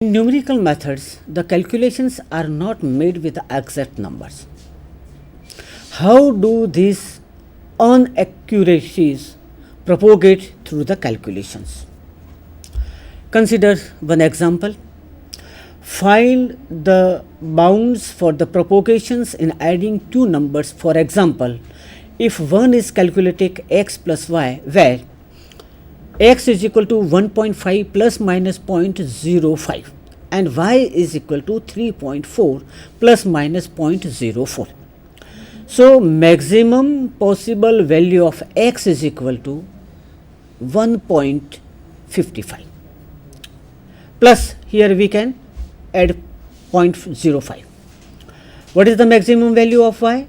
In numerical methods, the calculations are not made with exact numbers. How do these inaccuracies propagate through the calculations? Consider one example. Find the bounds for the propagations in adding two numbers. For example, if one is calculating x plus y, where x is equal to 1.5 plus minus 0.05 and y is equal to 3.4 plus minus 0.04. So maximum possible value of x is equal to 1.55 plus here we can add 0.05. What is the maximum value of y?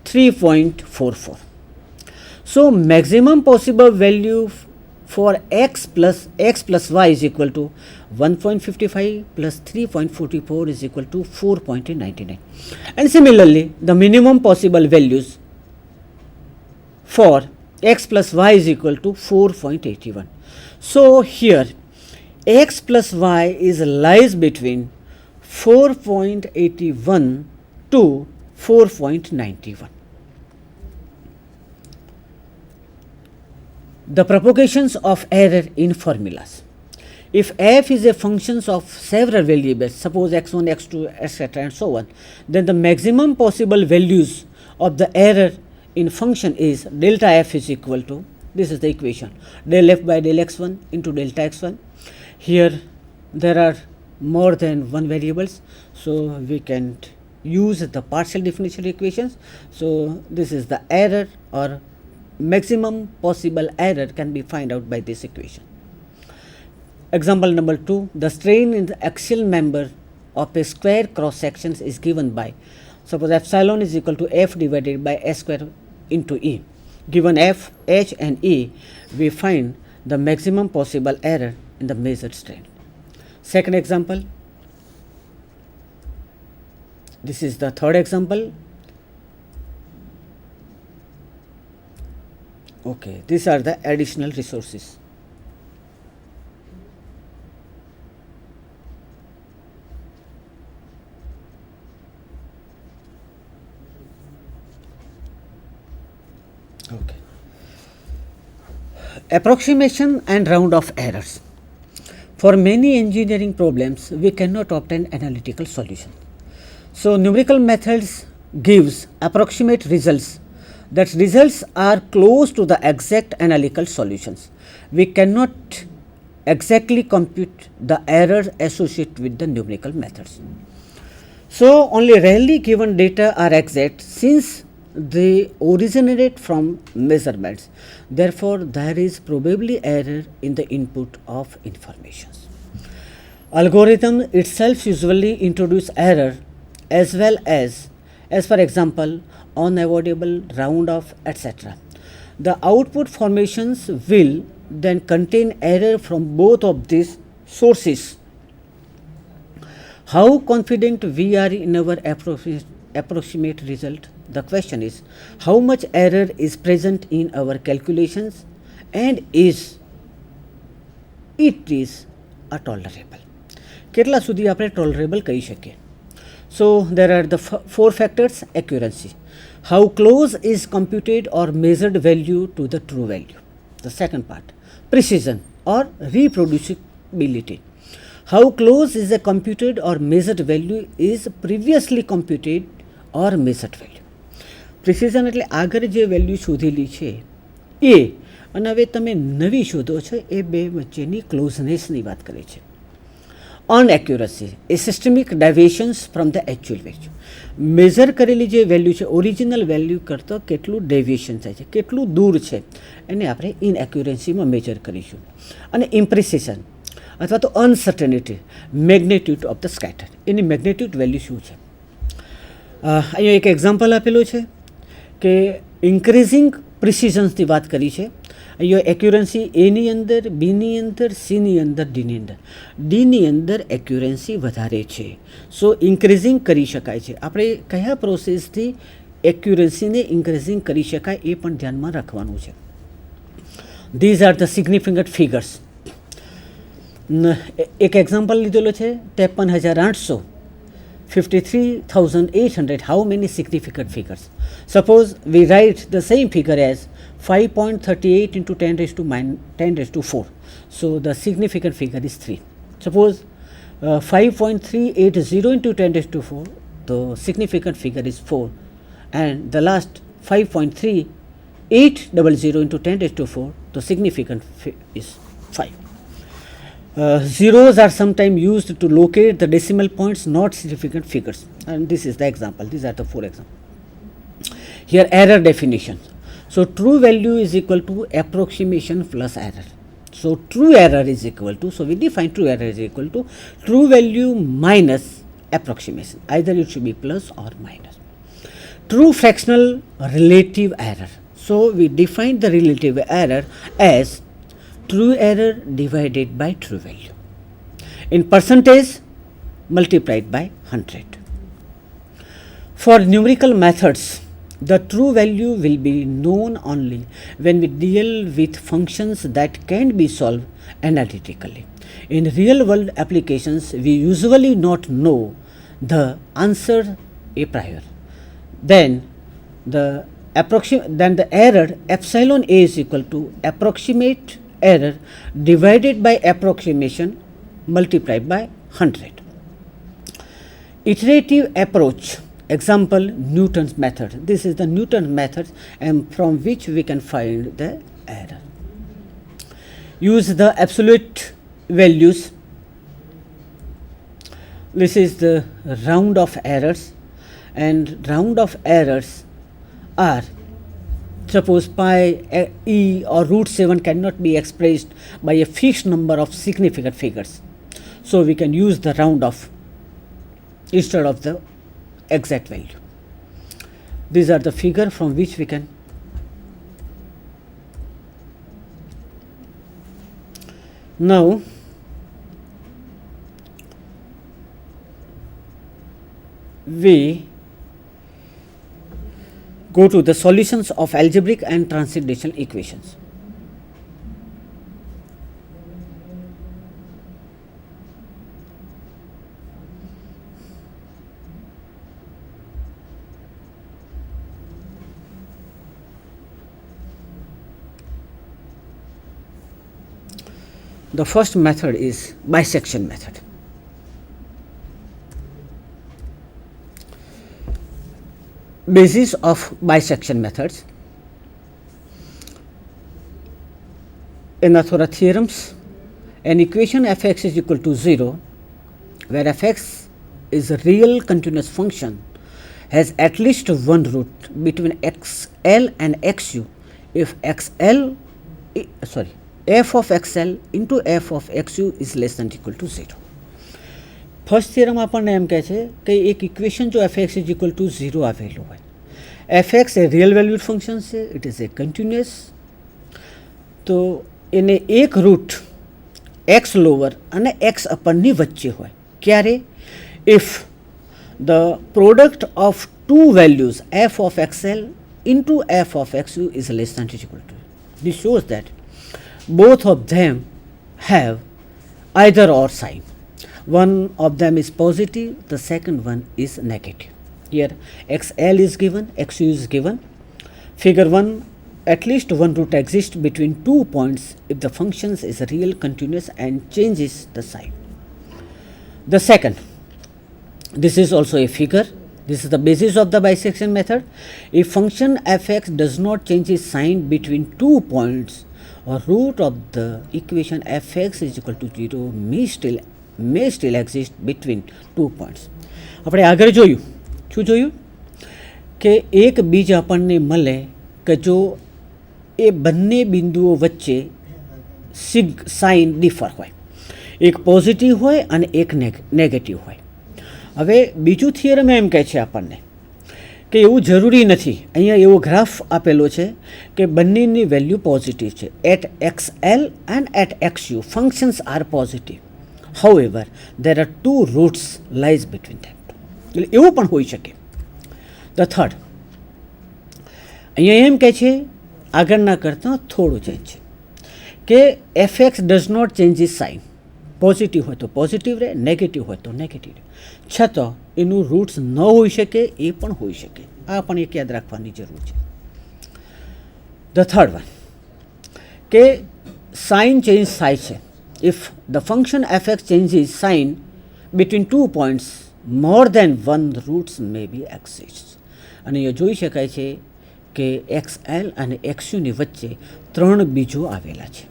3.44. So maximum possible value for x plus y is equal to 1.55 plus 3.44 is equal to 4.99. And similarly, the minimum possible values for x plus y is equal to 4.81. So here x plus y lies between 4.81 to 4.91. The propagations of error in formulas. If f is a function of several variables, suppose x1, x2, etc. and so on, then the maximum possible values of the error in function is delta f is equal to, this is the equation, del f by del x1 into delta x1. Here there are more than one variables, so we can use the partial differential equations. So this is the error, or maximum possible error can be found out by this equation. Example number 2, the strain in the axial member of a square cross section is given by, suppose epsilon is equal to f divided by s square into e. Given f, h and e, we find the maximum possible error in the measured strain. Second example, this is the third example. Okay, these are the additional resources. Okay. Approximation and round of errors. For many engineering problems, we cannot obtain analytical solution. So numerical methods gives approximate results. That results are close to the exact analytical solutions. We cannot exactly compute the errors associated with the numerical methods. So only rarely given data are exact since they originate from measurements. Therefore, there is probably error in the input of information. Algorithm itself usually introduce error as well as for example, unavoidable, round off, etc. The output formations will then contain error from both of these sources. How confident we are in our approximate result? The question is, how much error is present in our calculations and is it is a tolerable? કેટલા સુધી આપણે tolerable કહી શકીએ? So there are the four factors. Accuracy, how close is computed or measured value to the true value. The second part, precision or reproducibility, how close is a computed or measured value is previously computed or measured value. Precision એટલે આગળ જે value શોધેલી છે એ અને હવે તમે નવી શોધો છો, એ બે વચ્ચેની ક્લોઝનેસની વાત કરે છે. Inaccuracy is systemic deviations from the actual value. Measure કરેલી જે વેલ્યુ છે ઓરિજિનલ વેલ્યુ કરતાં કેટલું ડેવિએશન થાય છે, કેટલું દૂર છે, એને આપણે ઇનએક્યુરન્સીમાં મેજર કરીશું. અને ઇમ્પ્રિસિશન અથવા તો uncertainty, magnitude of the scatter, any magnitude value શું છે. અહીંયા એક એક્ઝામ્પલ આપેલું છે કે ઇન્ક્રીઝિંગ પ્રિસિઝન્સની વાત કરી છે. અહીંયા એક્યુરન્સી એની અંદર, બીની અંદર, સીની અંદર, ડીની અંદર. ડીની અંદર એક્યુરન્સી વધારે છે, સો ઇન્ક્રીઝિંગ કરી શકાય છે. આપણે કયા પ્રોસેસથી એક્યુરન્સીને ઇન્ક્રીઝિંગ કરી શકાય એ પણ ધ્યાનમાં રાખવાનું છે. These are the significant figures. એક એક્ઝામ્પલ લીધેલો છે 53,800 53,800. How many significant figures? Suppose we write the same figure as 5.38 into 10 raised to 4. So the significant figure is 3. Suppose 5.380 into 10 raised to 4, the significant figure is 4. And the last 5.3800 into 10 raised to 4, the significant is 5. Zeros are sometimes used to locate the decimal points, not significant figures. And this is the example. These are the 4 examples. Here error definition. So true value is equal to approximation plus error. So true error is equal to, so we define true error is equal to true value minus approximation. Either it should be plus or minus. True fractional relative error. So we define the relative error as true error divided by true value in percentage multiplied by 100. For numerical methods, the true value will be known only when we deal with functions that can be solved analytically. In real world applications, we usually not know the answer a priori. Then the error epsilon a is equal to approximate error divided by approximation multiplied by 100. Iterative approach. Example, Newton's method. This is the Newton's method, and from which we can find the error. Use the absolute values. This is the round of errors, and round of errors are, suppose pi e or root 7 cannot be expressed by a fixed number of significant figures. So we can use the round off instead of the exact value. These are the figure from which we can. Now we go to the solutions of algebraic and transcendental equations. The first method is bisection method. Basis of bisection methods. એના થોડા theorems. An equation fx is equal to 0 where fx is a real continuous function has at least one root between xl and xu if f of xl into f of xu is less than or equal to 0. First theorem આપણને એમ કહે છે કે એક equation જો F X is equal to 0 આવેલું હોય, F X a real valued function છે, ઇટ ઇઝ એ કન્ટિન્યુઅસ, તો એને એક રૂટ એક્સ લોવર અને એક્સ અપરની વચ્ચે હોય. ક્યારે? If the product of two values F of XL into f of xu is less than or equal to. This shows that both of them have either or sign. One of them is positive, the second one is negative. Here xl is given, xu is given. Figure 1, at least one root exists between 2 points if the function is real, continuous and changes the sign. The second, this is also a figure. This is the basis of the bisection method. If function fx does not change its sign between 2 points, or root of the equation fx is equal to 0 may still exist between 2 points. આપણે આગળ જોયું, શું જોયું કે એક બીજ આપણને મળે કે જો એ બંને બિંદુઓ વચ્ચે સાઇન ડિફર હોય, એક પોઝિટિવ હોય અને એક નેગેટિવ હોય. હવે બીજું થિયરમ એમ કહે છે આપણને કે એવું જરૂરી નથી. અહીંયા એવો ગ્રાફ આપેલો છે કે બંનેની વેલ્યુ પોઝિટિવ છે. At X L and at X U functions are positive. However, there are two roots lies between them. એટલે એવું પણ હોઈ શકે. The third, અહીંયા એમ કહે છે આગળના કરતાં થોડું ચેન્જ છે કે F X does not change is sign. Positive હોય તો પોઝિટિવ રહે, નેગેટિવ હોય તો નેગેટિવ રહે. છતાં એનું રૂટ્સ ન હોઈ શકે એ પણ હોઈ શકે. આ પણ એક યાદ રાખવાની જરૂર છે. ધ થર્ડ વન કે સાઇન ચેન્જ થાય છે. If the function fx changes sign between 2 points, more than one roots may be exists. અને એ જોઈ શકાય છે કે xl અને xu ની વચ્ચે 3 બીજો આવેલા છે.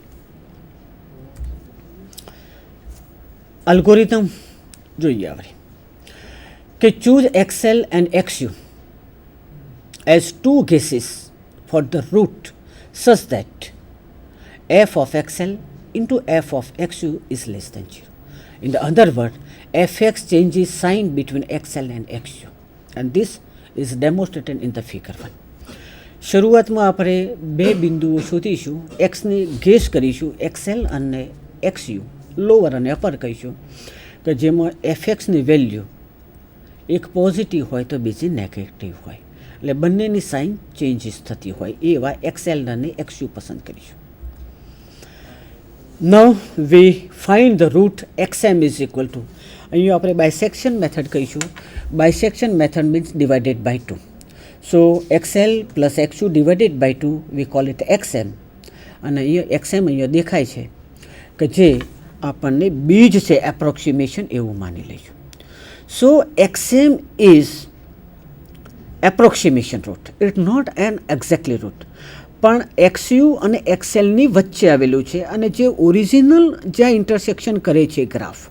અલ્ગોરિધમ જોઈએ આપણે કે choose xl and xu as two guesses for the root such that f of xl into f of xu is less than 0. In the other word, fx changes sign between xl and xu, and this is demonstrated in the figure 1. શરૂઆતમાં આપણે બે બિંદુઓ શોધીશું, એક્સની gas કરીશું, XL અને એક્સયુ, lower અને upper કહીશું, કે જેમાં એફએક્સની વેલ્યુ એક પોઝિટિવ હોય તો બીજી નેગેટિવ હોય, એટલે બંનેની સાઇન ચેન્જીસ થતી હોય એવા એક્સએલ અને એક્સયુ પસંદ કરીશું. Now we find the root xm is equal to, અહીં આપણે બાયસેક્શન મેથડ કહીશું. Bisection method means divided by 2. So xl plus xu divided by 2 we call it xm, અને અહીંયા xm અહીંયા દેખાય છે કે જે આપણને બીજ છે એપ્રોક્સિમેશન એવું માની લઈશું. So xm is approximation root, it's not an exactly root, પણ xu અને xlની વચ્ચે આવેલું છે અને જે ઓરિજિનલ જ્યાં ઇન્ટરસેક્શન કરે છે ગ્રાફ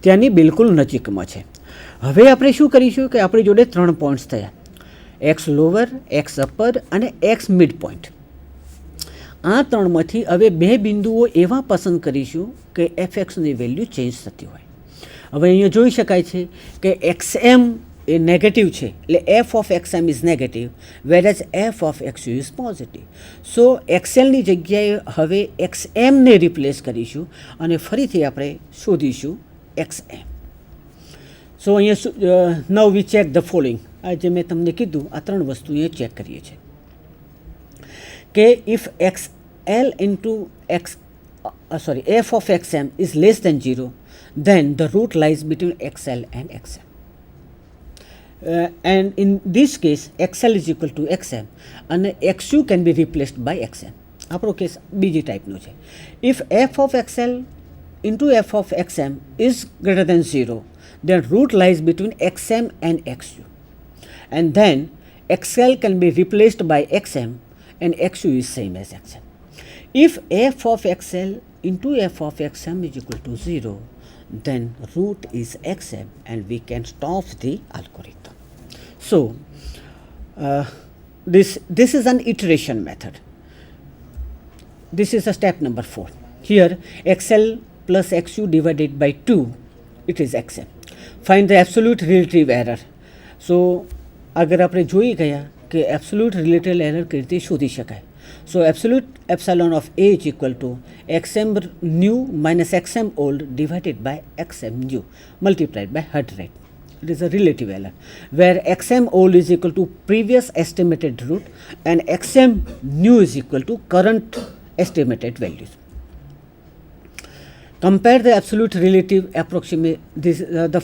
ત્યાંની બિલકુલ નજીકમાં છે. હવે આપણે શું કરીશું કે આપણી જોડે 3 પોઈન્ટ્સ થયા, એક્સ લોવર, એક્સ અપર અને એક્સ મિડ પોઈન્ટ. આ ત્રણમાંથી હવે બે બિંદુઓ એવા પસંદ કરીશું કે એફએક્સની વેલ્યુ ચેન્જ થતી હોય. હવે અહીંયા જોઈ શકાય છે કે એક્સએમ એ નેગેટિવ છે, એટલે F of X M is negative, whereas F of X U is positive. So એક્સએલની જગ્યાએ હવે એક્સએમને રિપ્લેસ કરીશું અને ફરીથી આપણે શોધીશું એક્સએમ. સો અહીંયા નાઉ વી ચેક ધ ફોલોઈંગ. આ જે મેં તમને કીધું આ 3 વસ્તુ અહીંયા ચેક કરીએ છીએ કે if xl into f of xm is less than 0, then the root lies between xl and xm. And in this case xl is equal to xm and xu can be replaced by xm. આપણો case બીજી ટાઈપનો છે. If f of xl into f of xm is greater than 0, then root lies between xm and xu, and then xl can be replaced by xm and xu is same as xm. If f of xl into f of xm is equal to 0, then root is xm and we can stop the algorithm. So this is an iteration method. This is a step number 4. Here xl plus xu divided by 2, it is xm. Find the absolute relative error. So અગર આપણે જોઈ ગયા કે absolute relative error કઈ રીતે શોધી શકાય. So absolute epsilon of A is equal to X M new minus X M old divided by X M new multiplied by 100. It is a relative error where xm old is equal to previous estimated root and xm new is equal to current estimated values. Compare the absolute relative approximate. This the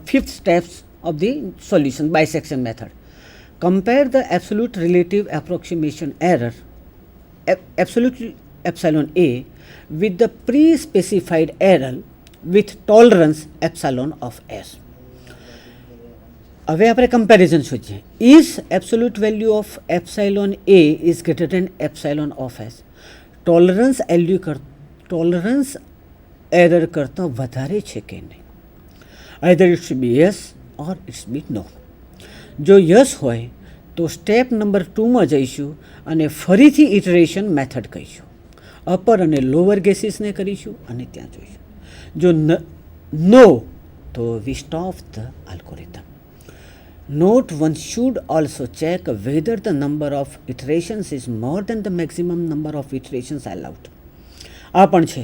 fifth steps of the solution bisection method. Compare the absolute relative approximation error absolute epsilon a with the pre-specified error with tolerance epsilon of s. હવે આપણે comparison શોધીએ. Is absolute value of epsilon A is greater than epsilon of S tolerance error કરતાં વધારે છે કે નહીં? Either it's be yes or it's be no. જો yes હોય તો સ્ટેપ નંબર 2માં જઈશું અને ફરીથી ઇટરેશન મેથડ કહીશું, અપર અને લોઅર ગેસીસને કરીશું અને ત્યાં જોઈશું. જો નો તો વી stop the algorithm. Note one should also check whether the number of iterations is more than the maximum number of iterations allowed. આ પણ છે.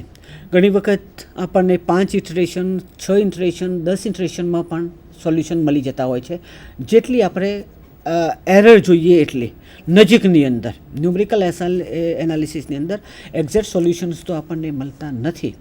ઘણી વખત આપણને 5 ઇટરેશન, 6 ઇટરેશન, 10 ઇટરેશનમાં પણ સોલ્યુશન મળી જતા હોય છે. જેટલી આપણે એરર જોઈએ એટલી નજીકની અંદર ન્યુમેરિકલ એનાલિસિસની અંદર એક્ઝેક્ટ સોલ્યુશન્સ તો આપણને મળતા નથી.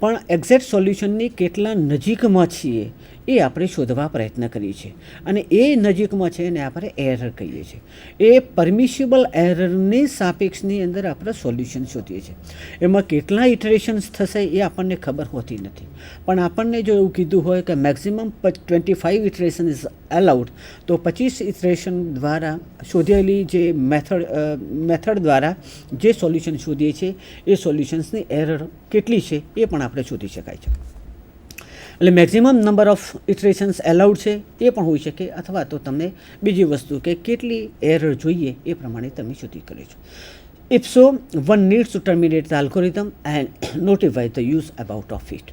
પણ એક્ઝેક્ટ સોલ્યુશનની કેટલા નજીકમાં છીએ એ આપણે શોધવા પ્રયત્ન કરીએ છીએ, અને એ નજીકમાં છે એને આપણે એરર કહીએ છીએ. એ પરમિશિબલ એરરની સાપેક્ષની અંદર આપણે સોલ્યુશન શોધીએ છીએ. એમાં કેટલા ઇટરેશન્સ થશે એ આપણને ખબર હોતી નથી, પણ આપણને જો એવું કીધું હોય કે મેક્સિમમ 25 ઇટરેશન ઇઝ અલાઉડ, તો 25 ઇટરેશન દ્વારા શોધેલી જે મેથડ દ્વારા જે સોલ્યુશન શોધીએ છીએ એ સોલ્યુશન્સની એરર કેટલી છે એ પણ આપણે શોધી શકાય છે. એટલે મેક્સિમમ નંબર ઓફ ઇટરેશન્સ એલાઉડ છે એ પણ હોઈ શકે, અથવા તો તમને બીજી વસ્તુ કે કેટલી એરર જોઈએ એ પ્રમાણે તમે શોધી કરી છો. If so, one needs to terminate the algorithm and notify the use about of it.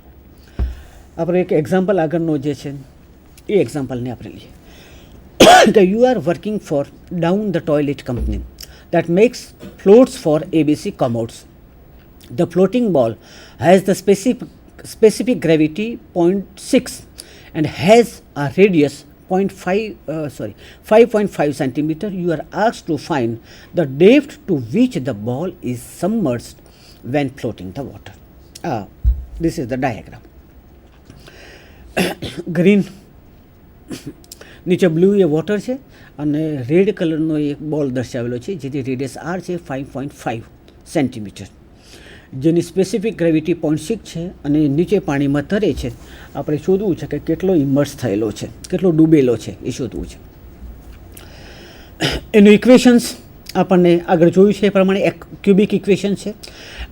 આપણે એક એક્ઝામ્પલ આગળનો જે છે એ એક્ઝામ્પલને આપણે લઈએ કે you are working for down the toilet company that makes floats for ABC commodes. The floating ball has the specific gravity 0.6 and has a radius 5.5 centimeter. You are asked to find the depth to which the ball is submerged when floating the water. This is the diagram. Green નીચે blue એ water છે અને red કલરનો એક બોલ દર્શાવેલો છે જેની radius R છે 5.5 centimetre, જેની સ્પેસિફિક ગ્રેવિટી 0.6 છે અને નીચે પાણીમાં તરે છે. આપણે શોધવું છે કે કેટલો ઇમર્સ થયેલો છે, કેટલો ડૂબેલો છે એ શોધવું છે. એનું ઇક્વેશન્સ આપણને આગળ જોયું છે એ પ્રમાણે એક ક્યુબિક ઇક્વેશન છે.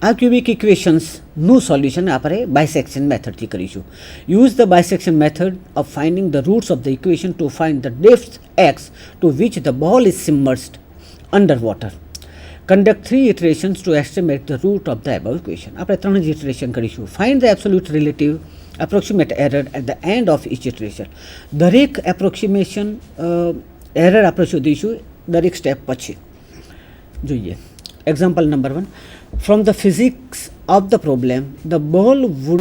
આ ક્યુબિક ઇક્વેશન્સનું સોલ્યુશન આપણે બાયસેક્શન મેથડથી કરીશું. Use the bisection method of finding the roots of the equation to find the depth X to which the ball is submersed under water. Conduct 3 iterations to estimate the root of the above equation. આપણે 3 જ iteration કરીશું. Find the absolute relative approximate error at the end of each iteration. દરેક approximation error આપણે શોધીશું દરેક step પછી. જોઈએ example number 1. From the physics of the problem, the ball would